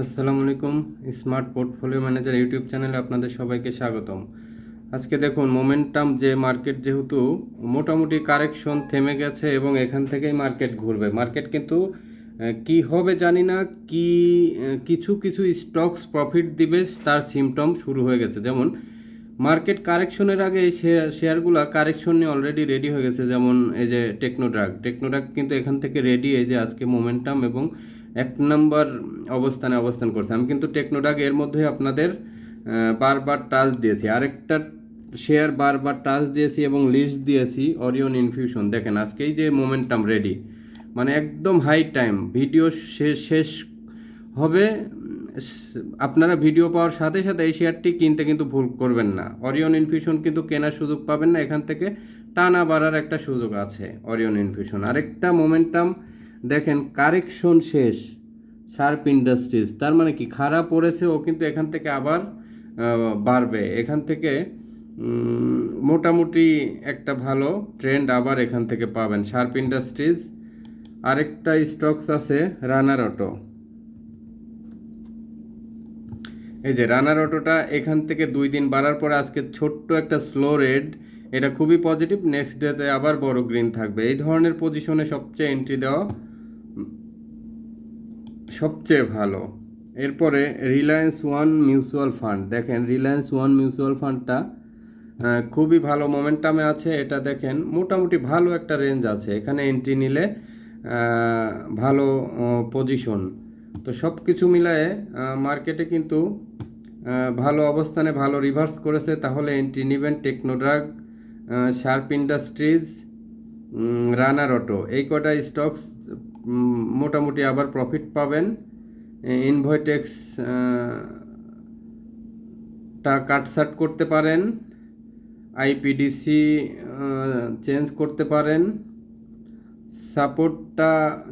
আসসালামু আলাইকুম। Smart portfolio manager YouTube চ্যানেলে আপনাদের সবাইকে স্বাগতম। আজকে দেখুন মোমেন্টাম যে মার্কেট যেহেতু মোটামুটি কারেকশন থেমে গেছে এবং এখান থেকেই মার্কেট ঘুরবে। মার্কেট কিন্তু কি হবে জানি না, কি কিছু কিছু স্টকস প্রফিট দিবে তার সিমটম শুরু হয়ে গেছে। যেমন মার্কেট কারেকশনের আগে এই শেয়ারগুলো কারেকশন নিয়ে অলরেডি রেডি হয়ে গেছে। যেমন এই যে টেকনোড্রাগ কিন্তু এখান থেকে রেডি, এই যে আজকে মোমেন্টাম এবং এক নাম্বার অবস্থানে অবস্থান করছে। আমি কিন্তু টেকনোড্রাগ এর মধ্যে আপনাদের বারবার টাচ দিয়েছি, আরেকটা শেয়ার বারবার টাচ দিয়েছি এবং লিস্ট দিয়েছি, অরিয়ন ইনফিউশন। দেখেন আজকেই যে মোমেন্টাম রেডি, মানে একদম হাই টাইম। ভিডিও শেষ হবে, আপনারা ভিডিও পাওয়ার সাথে সাথে এই শেয়ারটি কিনতে কিন্তু ভুল করবেন না। অরিয়ন ইনফিউশন কিন্তু কেনার সুযোগ পাবেন না, এখান থেকে টানা বাড়ার একটা সুযোগ আছে অরিয়ন ইনফিউশন। আরেকটা মোমেন্টাম দেখেন, কারেকশন শেষ শার্প ইন্ডাস্ট্রিজ, তার মানে কি খারাপ পড়েছে, ও কিন্তু এখান থেকে আবার বাড়বে। এখান থেকে মোটামুটি একটা ভালো ট্রেন্ড আবার এখান থেকে পাবেন শার্প ইন্ডাস্ট্রিজ। আরেকটা স্টকস আছে রানার অটো। এই যে রানার অটোটা এখান থেকে 2 দিন বাড়ার পরে আজকে ছোট্ট একটা স্লো রেড, এটা খুবই পজিটিভ। নেক্সট ডেতে আবার বড় গ্রিন থাকবে। এই ধরনের পজিশনে সবচেয়ে এন্ট্রি দেওয়া সবচেয়ে ভালো। এরপরে রিলায়েন্স ওয়ান মিউচুয়াল ফান্ড, দেখেন রিলায়েন্স ওয়ান মিউচুয়াল ফান্ডটা খুবই ভালো মোমেন্টামে আছে। এটা দেখেন মোটামুটি ভালো একটা রেঞ্জ আছে, এখানে এন্ট্রি নিলে ভালো পজিশন। তো সব কিছু মিলায়ে মার্কেটে কিন্তু ভালো অবস্থানে ভালো রিভার্স করেছে। তাহলে এন্ট্রি নেবেন টেকনোড্রাগ, শার্প ইন্ডাস্ট্রিজ, রানার অটো, এই কটা স্টকস মোটামুটি আবার প্রফিট পাবেন। ইনভয়েটেক্স টা কাটসাট করতে পারেন, আইপিডিসি চেঞ্জ করতে পারেন, সাপোর্টটা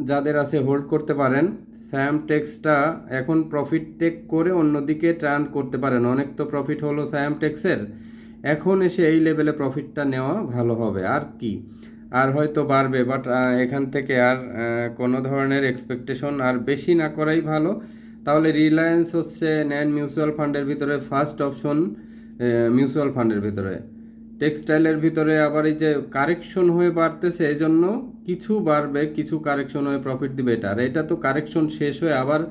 যাদের আছে হোল্ড করতে পারেন। স্যাম টেক্সটা এখন প্রফিট টেক করে অন্যদিকে টার্ন করতে পারেন। অনেক তো প্রফিট হলো স্যাম টেক্সের, এখন এসে এই লেভেলে প্রফিটটা নেওয়া ভালো হবে। আর কি, আর হয়তো বাড়বে, বাট এখান থেকে আর কোনো ধরনের এক্সপেকটেশন আর বেশি না করাই ভালো। তাহলে রিলায়েন্স হচ্ছে নেন মিউচুয়াল ফান্ডের ভিতরে ফার্স্ট অপশন। মিউচুয়াল ফান্ডের ভিতরে টেক্সটাইলের ভিতরে আবার এই যে কারেকশন হয়ে বাড়তেছে, এই জন্য কিছু বাড়বে, কিছু কারেকশন হয়ে প্রফিট দিবে এটা। আর এটা তো কারেকশন শেষ হয়ে আবার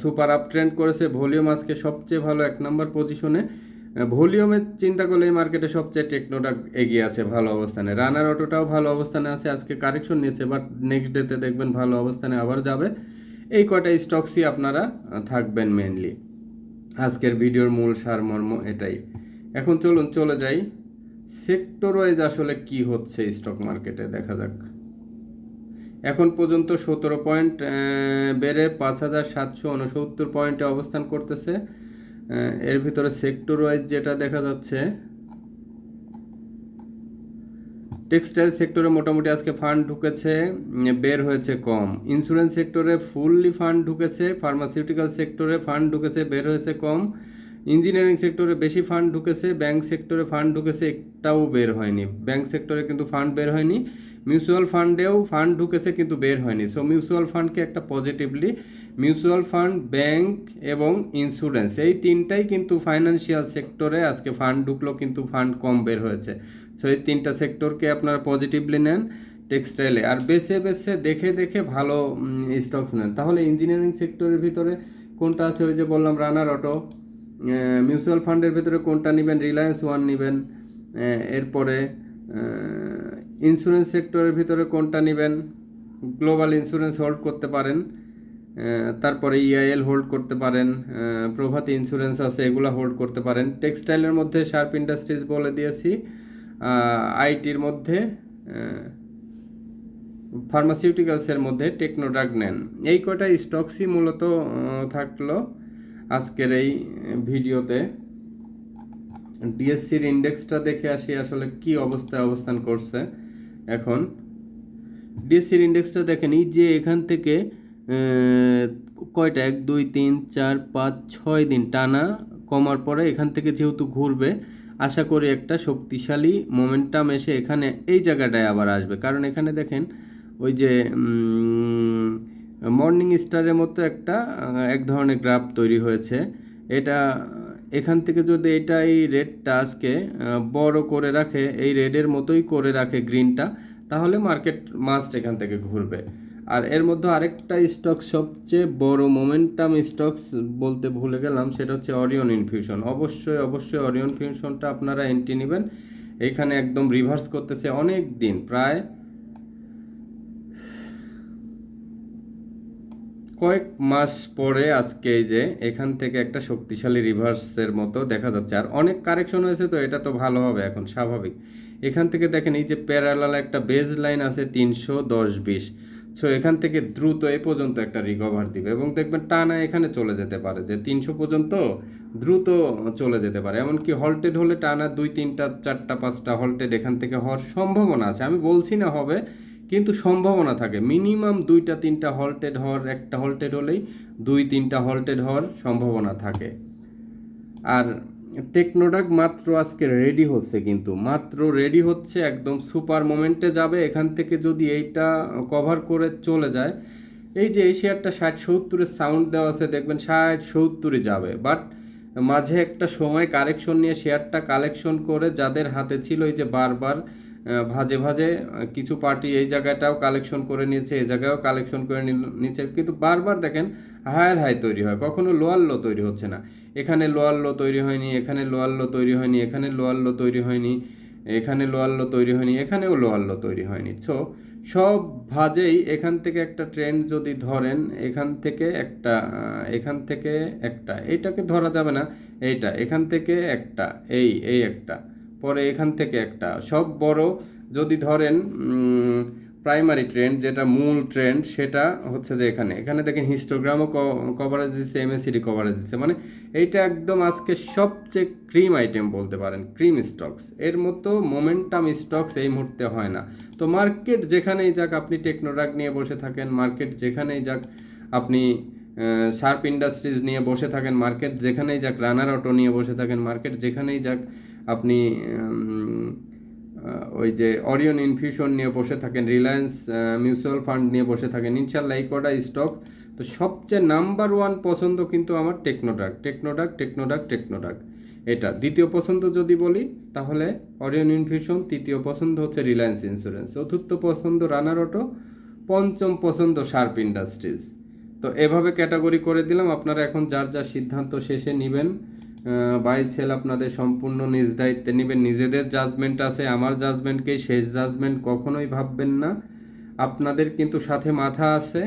সুপার আপ ট্রেন্ড করেছে। ভলিউম আজকে সবচেয়ে ভালো 1 নম্বর পজিশনে। ভলিউমের চিন্তা করলে এই মার্কেটে সবচেয়ে টেকনোটা এগিয়ে আছে ভালো অবস্থানে। রানার অটোটাও ভালো অবস্থানে আছে, আজকে কারেকশন নিয়েছে, বাট নেক্সট ডেতে দেখবেন ভালো অবস্থানে আবার যাবে। এই কয়টা স্টকসই আপনারা থাকবেন মেনলি। আজকের ভিডিওর মূল সারমর্ম এটাই। এখন চলুন চলে যাই সেক্টর ওয়াইজ আসলে কি হচ্ছে স্টক মার্কেটে, দেখা যাক। এখন পর্যন্ত 17 পয়েন্ট বেড়ে 5,769 পয়েন্টে অবস্থান করতেছে। এর ভিতরে সেক্টর ওয়াইজ যেটা দেখা যাচ্ছে, টেক্সটাইল সেক্টরে মোটামুটি আজকে ফান্ড ঢুকেছে, বের হয়েছে কম। ইন্স্যুরেন্স সেক্টরে ফুললি ফান্ড ঢুকেছে। ফার্মাসিউটিক্যাল সেক্টরে ফান্ড ঢুকেছে, বের হয়েছে কম। ইঞ্জিনিয়ারিং সেক্টরে বেশি ফান্ড ঢুকেছে। ব্যাংক সেক্টরে ফান্ড ঢুকেছে, একটাও বের হয়নি। ব্যাংক সেক্টরে কিন্তু ফান্ড বের হয়নি। মিউচুয়াল ফান্ডেও ফান্ড ঢুকেছে কিন্তু বের হয়নি। সো মিউচুয়াল ফান্ডকে একটা পজিটিভলি, মিউচুয়াল ফান্ড, ব্যাংক এবং ইন্স্যুরেন্স, এই তিনটাই কিন্তু ফাইন্যান্সিয়াল সেক্টরে আজকে ফান্ড ঢুকলো, কিন্তু ফান্ড কম বের হয়েছে। সো এই তিনটা সেক্টরকে আপনারা পজিটিভলি নেন টেক্সটাইলে, আর বেছে বেছে দেখে দেখে ভালো স্টকস নেন। তাহলে ইঞ্জিনিয়ারিং সেক্টরের ভিতরে কোনটা আছে, ওই যে বললাম রানার অটো। মিউচুয়াল ফান্ডের ভিতরে কোনটা নেবেন, রিলায়েন্স ওয়ান নেবেন। এরপরে ইন্স্যুরেন্স সেক্টরের ভিতরে কোনটা নেবেন, গ্লোবাল ইন্স্যুরেন্স হোল্ড করতে পারেন। তারপরে ইআইএল হোল্ড করতে পারেন, প্রভাতী ইন্স্যুরেন্স আছে, এগুলো হোল্ড করতে পারেন। টেক্সটাইলের মধ্যে শার্প ইন্ডাস্ট্রিজ বলে দিয়েছি। আইটির মধ্যে ফার্মাসিউটিক্যালসের মধ্যে টেকনোড্রাগ নেন। এই কটা স্টকসই মূলত থাকলো আজকের এই ভিডিওতে। ডিএসসির ইন্ডেক্সটা দেখে আসি আসলে কি অবস্থায় অবস্থান করছে এখন। ডিএসসির ইন্ডেক্সটা দেখেন, এই যে এখান থেকে কয়টা 1 2 3 4 5 6 দিন টানা কমার পরে এখান থেকে যেহেতু ঘুরবে, আশা করি একটা শক্তিশালী মোমেন্টাম এসে এখানে এই জায়গাটায় আবার আসবে। কারণ এখানে দেখেন ওই যে মর্নিং স্টারের মতো একটা এক ধরনের গ্রাফ তৈরি হয়েছে। এটা এখান থেকে যদি এটা এই রেডটা আজকে বড় করে রাখে, এই রেডের মতোই করে রাখে গ্রিনটা, তাহলে মার্কেট মাস্ট এখান থেকে ঘুরবে। আর এর মধ্যে আরেকটা স্টক সবচেয়ে বড় মোমেন্টাম স্টকস বলতে ভুলে গেলাম, সেটা হচ্ছে অরিয়ন ইনফিউশন। অবশ্যই অবশ্যই অরিয়ন ইনফিউশনটা আপনারা এন্ট্রি নেবেন। এইখানে একদম রিভার্স করতেছে অনেক দিন, প্রায় কয়েক মাস পরে আজকে এই যে এখান থেকে একটা শক্তিশালী রিভার্সের মতো দেখা যাচ্ছে। আর অনেক কারেকশন হয়েছে, তো এটা তো ভালো হবে এখন, স্বাভাবিক। এখান থেকে দেখেন এই যে প্যারালাল একটা বেজ লাইন আছে 310-20, সো এখান থেকে দ্রুত এ পর্যন্ত একটা রিকভার দিবে এবং দেখবেন টানা এখানে চলে যেতে পারে, যে 300 পর্যন্ত দ্রুত চলে যেতে পারে। এমনকি হল্টেড হলে টানা 2-3-4-5টা হল্টেড এখান থেকে হওয়ার সম্ভাবনা আছে। আমি বলছি না হবে, কিন্তু সম্ভাবনা থাকে। মিনিমাম 2-3টা হল্টেড হওয়ার, একটা হল্টেড হলেই 2-3টা হল্টেড হওয়ার সম্ভাবনা থাকে। আর টেকনোডাক মাত্র আজকে রেডি হচ্ছে, কিন্তু মাত্র রেডি হচ্ছে, একদম সুপার মোমেন্টে যাবে। এখান থেকে যদি এইটা কভার করে চলে যায়, এই যে এই শেয়ারটা 60-70-এর সাউন্ড দেওয়া আছে, দেখবেন 60-70-এ যাবে। বাট মাঝে একটা সময় কারেকশন নিয়ে শেয়ারটা কালেকশন করে যাদের হাতে ছিল, এই যে বারবার ভাজে ভাজে কিছু পার্টি এই জায়গাটাও কালেকশন করে নিয়েছে, এই জায়গায়ও কালেকশন করে নিচ্ছে, কিন্তু বারবার দেখেন হায়ার হাই তৈরি হয়, কখনো লোয়ার লো তৈরি হচ্ছে না। এখানে লোয়ার লো তৈরি হয়নি, এখানে লোয়ার লো তৈরি হয়নি, এখানে লোয়ার লো তৈরি হয়নি, এখানে লোয়ার লো তৈরি হয়নি, এখানেও লোয়ার লো তৈরি হয়নি। সো সব ভাজেই এখান থেকে একটা ট্রেন্ড যদি ধরেন, এখান থেকে একটা, এখান থেকে একটা, এইটাকে ধরা যাবে না, এইটা এখান থেকে একটা, এই একটা, পরে এখান থেকে একটা, সব বড় যদি ধরেন প্রাইমারি ট্রেন্ড, যেটা মূল ট্রেন্ড, সেটা হচ্ছে যে এখানে এখানে দেখেন হিস্টোগ্রামও কভারেজ দিচ্ছে, এমএসিডি কভারেজ দিচ্ছে, মানে এইটা একদম আজকে সবচেয়ে ক্রিম আইটেম বলতে পারেন, ক্রিম স্টকস। এর মতো মোমেন্টাম স্টকস এই মুহূর্তে হয় না। তো মার্কেট যেখানেই যাক, আপনি টেকনোডাক নিয়ে বসে থাকেন, মার্কেট যেখানেই যাক আপনি শার্প ইন্ডাস্ট্রিজ নিয়ে বসে থাকেন, মার্কেট যেখানেই যাক রানার অটো নিয়ে বসে থাকেন, মার্কেট যেখানেই যাক আপনি ওই যে অরিয়ন ইনফিউশন নিয়ে বসে থাকেন, রিলায়েন্স মিউচুয়াল ফান্ড নিয়ে বসে থাকেন, ইনশাল্লাহ এই কটা স্টক তো সবচেয়ে নাম্বার ওয়ান পছন্দ কিন্তু আমার টেকনোডাক, টেকনোডাক, টেকনোডাক, টেকনোডাক। এটা দ্বিতীয় পছন্দ যদি বলি তাহলে অরিয়ন ইনফিউশন, তৃতীয় পছন্দ হচ্ছে রিলায়েন্স ইন্স্যুরেন্স, চতুর্থ পছন্দ রানার অটো, পঞ্চম পছন্দ শার্প ইন্ডাস্ট্রিজ। তো এভাবে ক্যাটাগরি করে দিলাম, আপনারা এখন যার যার সিদ্ধান্ত শেষে নেবেন। বাই সেল আপনাদের সম্পূর্ণ নিজ দায়িত্বে নেবেন, নিজেদের জাজমেন্ট আছে, আমার জাজমেন্টকে শেষ জাজমেন্ট কখনোই ভাববেন না। আপনাদের কিন্তু সাথে মাথা আছে,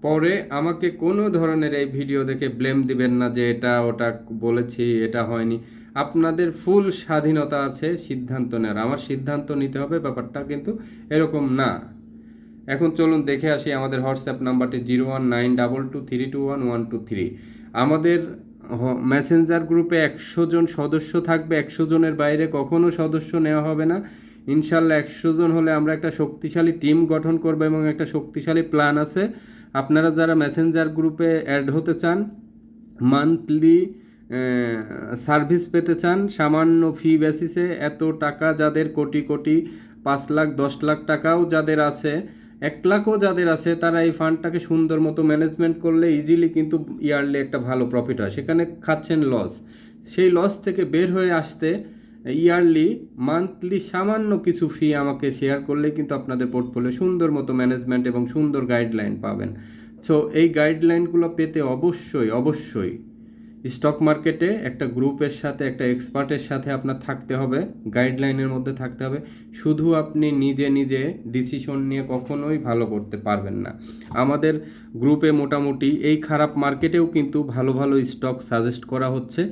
পরে আমাকে কোনো ধরনের এই ভিডিও দেখে ব্লেম দিবেন না যে এটা ওটা বলেছি, এটা হয়নি। আপনাদের ফুল স্বাধীনতা আছে সিদ্ধান্ত নেওয়ার, আমার সিদ্ধান্ত নিতে হবে, ব্যাপারটা কিন্তু এরকম না। এখন চলুন দেখে আসি আমাদের হোয়াটসঅ্যাপ নাম্বারটি 019223211123। আমাদের মেসেঞ্জার গ্রুপে 100 জন সদস্য থাকবে, 100 জনের বাইরে কখনো সদস্য নেওয়া হবে না। ইনশাল্লাহ 100 জন হলে আমরা একটা শক্তিশালী টিম গঠন করব এবং একটা শক্তিশালী প্ল্যান আছে। আপনারা যারা মেসেঞ্জার গ্রুপে অ্যাড হতে চান, মান্থলি সার্ভিস পেতে চান সামান্য ফি বেসিসে, এত টাকা যাদের কোটি কোটি, 5 লাখ 10 লাখ টাকাও যাদের আছে, 1 লাখও যাদের আছে, তারা এই ফান্ডটাকে সুন্দর মতো ম্যানেজমেন্ট করলে ইজিলি কিন্তু ইয়ারলি একটা ভালো প্রফিট হয়। সেখানে খাচ্ছেন লস, সেই লস থেকে বের হয়ে আসতে ইয়ারলি মান্থলি সামান্য কিছু ফি আমাকে শেয়ার করলে কিন্তু আপনাদের পোর্টফোলিও সুন্দর মতো ম্যানেজমেন্ট এবং সুন্দর গাইডলাইন পাবেন। সো এই গাইডলাইনগুলো পেতে অবশ্যই অবশ্যই স্টক মার্কেটে একটা গ্রুপের সাথে, একটা এক্সপার্টের সাথে আপনার থাকতে হবে, গাইডলাইনের মধ্যে থাকতে হবে। শুধু আপনি নিজে নিজে ডিসিশন নিয়ে কখনোই ভালো করতে পারবেন না। আমাদের গ্রুপে মোটামুটি এই খারাপ মার্কেটেও কিন্তু ভালো ভালো স্টক সাজেস্ট করা হচ্ছে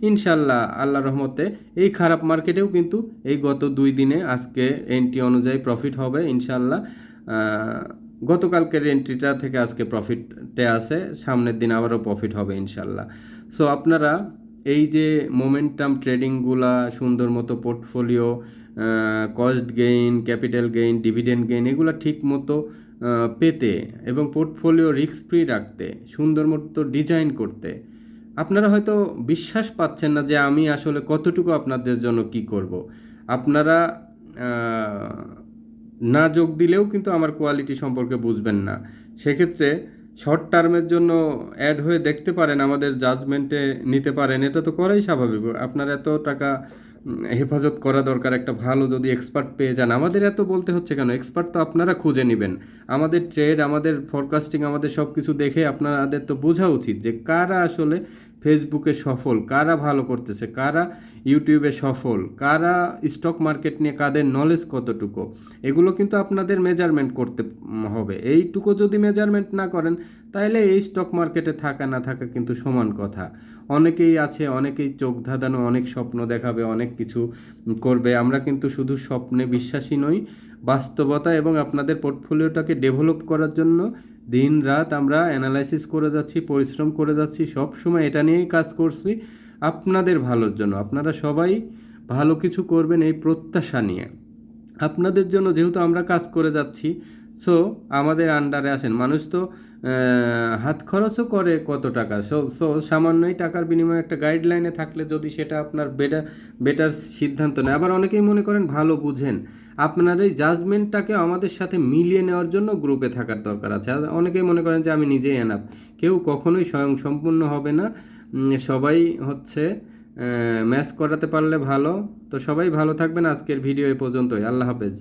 ইনশাল্লাহ, আল্লাহ রহমতে। এই খারাপ মার্কেটেও কিন্তু এই গত 2 দিনে আজকে এন্ট্রি অনুযায়ী প্রফিট হবে ইনশাল্লাহ। গতকালকের এন্ট্রিটা থেকে আজকে প্রফিটে আছে, সামনের দিন আবারও প্রফিট হবে ইনশাল্লাহ। সো আপনারা এই যে মোমেন্টাম ট্রেডিংগুলা, সুন্দর মতো portfolio, cost gain, capital gain, dividend gain, এগুলো ঠিক মতো পেতে এবং পোর্টফোলিও রিস্ক ফ্রি রাখতে, সুন্দর মতো ডিজাইন করতে, আপনারা হয়তো বিশ্বাস পাচ্ছেন না যে আমি আসলে কতটুকু আপনাদের জন্য কি করব। আপনারা না যোগ দিলেও কিন্তু আমার কোয়ালিটি সম্পর্কে বুঝবেন না। সেক্ষেত্রে শর্ট টার্মের জন্য অ্যাড হয়ে দেখতে পারেন, আমাদের জাজমেন্টে নিতে পারেন, এটা তো করাই স্বাভাবিক। আপনার এত টাকা হেফাজত করা দরকার, একটা ভালো যদি এক্সপার্ট পেয়ে যান। আমাদের এত বলতে হচ্ছে কেন, এক্সপার্ট তো আপনারা খুঁজে নেবেন। আমাদের ট্রেড, আমাদের ফরকাস্টিং, আমাদের সব কিছু দেখে আপনাদের তো বোঝা উচিত যে কারা আসলে ফেসবুকে সফল, কারা ভালো করতেছে, কারা ইউটিউবে সফল, কারা স্টক মার্কেট নিয়ে কাদের নলেজ কতটুকু, এগুলো কিন্তু আপনাদের মেজারমেন্ট করতে হবে। এইটুকু যদি মেজারমেন্ট না করেন তাহলে এই স্টক মার্কেটে থাকা না থাকা কিন্তু সমান কথা। অনেকেই আছে, অনেকেই চোখ ধাঁধানো, অনেক স্বপ্ন দেখাবে, অনেক কিছু করবে। আমরা কিন্তু শুধু স্বপ্নে বিশ্বাসী নই, বাস্তবতা এবং আপনাদের পোর্টফোলিওটাকে ডেভেলপ করার জন্য দিন রাত আমরা অ্যানালাইসিস করে যাচ্ছি, পরিশ্রম করে যাচ্ছি, সব সময় এটা নিয়েই কাজ করছি আপনাদের ভালোর জন্য। আপনারা সবাই ভালো কিছু করবেন এই প্রত্যাশা নিয়ে। আপনাদের জন্য যেহেতু আমরা কাজ করে যাচ্ছি, সো আমাদের আন্ডারে আসেন। মানুষ তো হাত খরচও করে কত টাকা, সো সামান্যই টাকার বিনিময়ে একটা গাইডলাইনে থাকলে যদি সেটা আপনার বেটার সিদ্ধান্ত নেয়। আবার অনেকেই মনে করেন ভালো বুঝেন, আপনার এই জাজমেন্টটাকে আমাদের সাথে মিলিয়ে নেওয়ার জন্য গ্রুপে থাকার দরকার আছে। আর অনেকেই মনে করেন যে আমি নিজেই এনাফ। কেউ কখনোই স্বয়ং সম্পূর্ণ হবে না। সবাই হচ্ছে ম্যাচ করাতে পারলে ভালো। তো সবাই ভালো থাকবেন। আজকের ভিডিও এ পর্যন্তই। আল্লাহ হাফেজ।